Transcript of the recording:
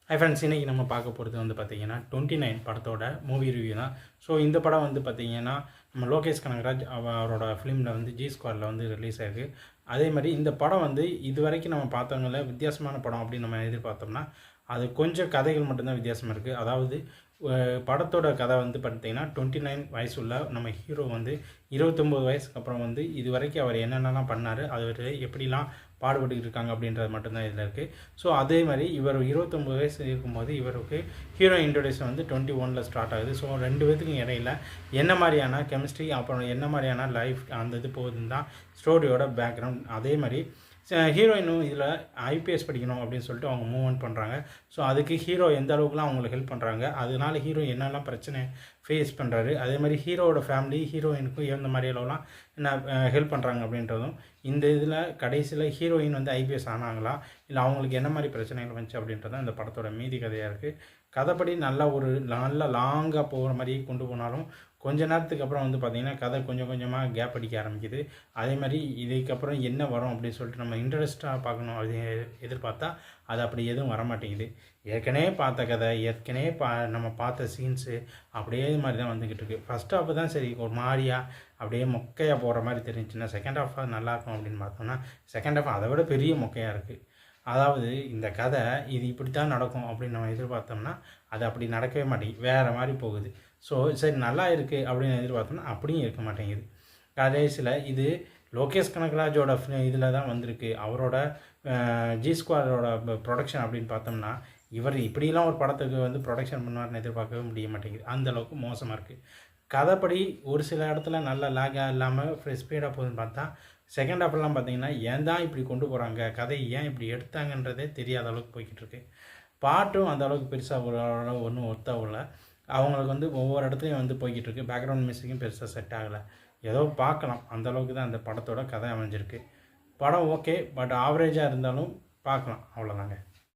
Hi friends, இன்றைக்கி நம்ம பார்க்க போகிறது வந்து பார்த்திங்கன்னா 29 படத்தோட மூவி ரிவ்யூ தான். ஸோ இந்த படம் வந்து பார்த்திங்கன்னா நம்ம லோகேஷ் கனகராஜ் அவரோட ஃபிலிமில் வந்து ஜி ஸ்குவாடில் வந்து ரிலீஸ் ஆகிருக்கு. அதே மாதிரி இந்த படம் வந்து இது வரைக்கும் நம்ம பார்த்தவங்கள வித்தியாசமான படம் அப்படின்னு நம்ம எதிர்பார்த்தோம்னா அது கொஞ்சம் கதைகள் மட்டும்தான் வித்தியாசமாக இருக்குது. அதாவது படத்தோட கதை வந்து பார்த்திங்கன்னா 29 வயசு உள்ள நம்ம ஹீரோ வந்து 29 வயசுக்கு அப்புறம் வந்து இது வரைக்கும் அவர் என்னென்னலாம் பண்ணார், அவர் எப்படிலாம் பாடுபட்டு இருக்காங்க அப்படின்றது மட்டும்தான் இதில் இருக்குது. ஸோ அதே மாதிரி இவர் 29 வயசு இருக்கும்போது இவருக்கு ஹீரோ இன்ட்ரொடக்ஷன் வந்து 21 ஸ்டார்ட் ஆகுது. ஸோ ரெண்டு பேத்துக்கும் இடையில என்ன மாதிரியான கெமிஸ்ட்ரி அப்புறம் என்ன மாதிரியான லைஃப் அந்த இது போகுதுன்னு தான் ஸ்டோரியோட பேக்ரவுண்ட். அதே மாதிரி ஹீரோயினும் இதில் ஐபிஎஸ் படிக்கணும் அப்படின்னு சொல்லிட்டு அவங்க மூவ்மெண்ட் பண்ணுறாங்க. ஸோ அதுக்கு ஹீரோ எந்த அளவுக்குலாம் அவங்களுக்கு ஹெல்ப் பண்ணுறாங்க, அதனால ஹீரோ என்னெல்லாம் பிரச்சனை ஃபேஸ் பண்ணுறாரு, அதே மாதிரி ஹீரோவோட ஃபேமிலி ஹீரோயினுக்கும் எந்த மாதிரி அளவுலாம் என்ன ஹெல்ப் பண்ணுறாங்க அப்படின்றதும் இந்த இதில் கடைசியில் ஹீரோயின் வந்து ஐபிஎஸ் ஆனாங்களா இல்லை அவங்களுக்கு என்ன மாதிரி பிரச்சனைகள் வந்துச்சு அப்படின்றதும் இந்த படத்தோட மீதி கதையாக இருக்குது. கதைப்படி நல்லா நல்ல லாங்காக போகிற மாதிரி கொண்டு போனாலும் கொஞ்ச நேரத்துக்கு அப்புறம் வந்து பார்த்திங்கன்னா கதை கொஞ்சம் கொஞ்சமாக கேப் அடிக்க ஆரம்பிக்குது. அதே மாதிரி இதுக்கப்புறம் என்ன வரும் அப்படின்னு சொல்லிட்டு நம்ம இன்ட்ரெஸ்ட்டாக பார்க்கணும் அது எதிர்பார்த்தா அது அப்படி எதுவும் வரமாட்டேங்குது. ஏற்கனவே பார்த்த கதை ஏற்கனவே நம்ம பார்த்த சீன்ஸு அப்படியே மாதிரி தான் வந்துக்கிட்டு இருக்குது. ஃபஸ்ட் ஹாஃப் தான் சரி ஒரு மாதிரியாக அப்படியே மொக்கையாக போகிற மாதிரி தெரிஞ்சுன்னா செகண்ட் ஹாஃப் நல்லாயிருக்கும் அப்படின்னு பார்த்தோம்னா செகண்ட் ஹாஃப் அதை விட பெரிய மொக்கையாக இருக்குது. அதாவது இந்த கதை இது இப்படி தான் நடக்கும் அப்படின்னு நம்ம எதிர்பார்த்தோம்னா அது அப்படி நடக்கவே மாட்டேங்குது, வேறு மாதிரி போகுது. ஸோ சரி நல்லா இருக்குது அப்படின்னு எதிர்பார்த்தோம்னா அப்படியும் இருக்க மாட்டேங்குது. கடைசியில் இது லோகேஷ் கனகராஜோட இதில் தான் வந்திருக்கு. அவரோட ஜி ஸ்குவாடோட ப்ரொடக்ஷன் அப்படின்னு பார்த்தோம்னா இவர் இப்படிலாம் ஒரு படத்துக்கு வந்து ப்ரொடக்ஷன் பண்ணுவார்னு எதிர்பார்க்கவே முடிய மாட்டேங்குது. அந்தளவுக்கு மோசமாக இருக்குது. கதைப்படி ஒரு சில இடத்துல நல்ல லேகாக இல்லாமல் ஸ்பீடாக போகுதுன்னு பார்த்தா செகண்ட் ஹாஃப்லாம் பார்த்தீங்கன்னா ஏன் தான் இப்படி கொண்டு போகிறாங்க, கதை ஏன் இப்படி எடுத்தாங்கன்றதே தெரியாத அளவுக்கு போய்கிட்டு இருக்கு. பாட்டும் அந்த அளவுக்கு பெருசாக ஒரு ஒன்றும் ஒத்தாவில்லை. அவங்களுக்கு வந்து ஒவ்வொரு இடத்துலையும் வந்து போய்கிட்டு இருக்கு. பேக்ரவுண்ட் மியூசிக்கும் பெருசாக செட் ஆகலை. ஏதோ பார்க்கலாம் அந்தளவுக்கு தான் அந்த படத்தோட கதை அமைஞ்சிருக்கு. படம் ஓகே, பட் ஆவரேஜாக இருந்தாலும் பார்க்கலாம், அவ்வளோதாங்க.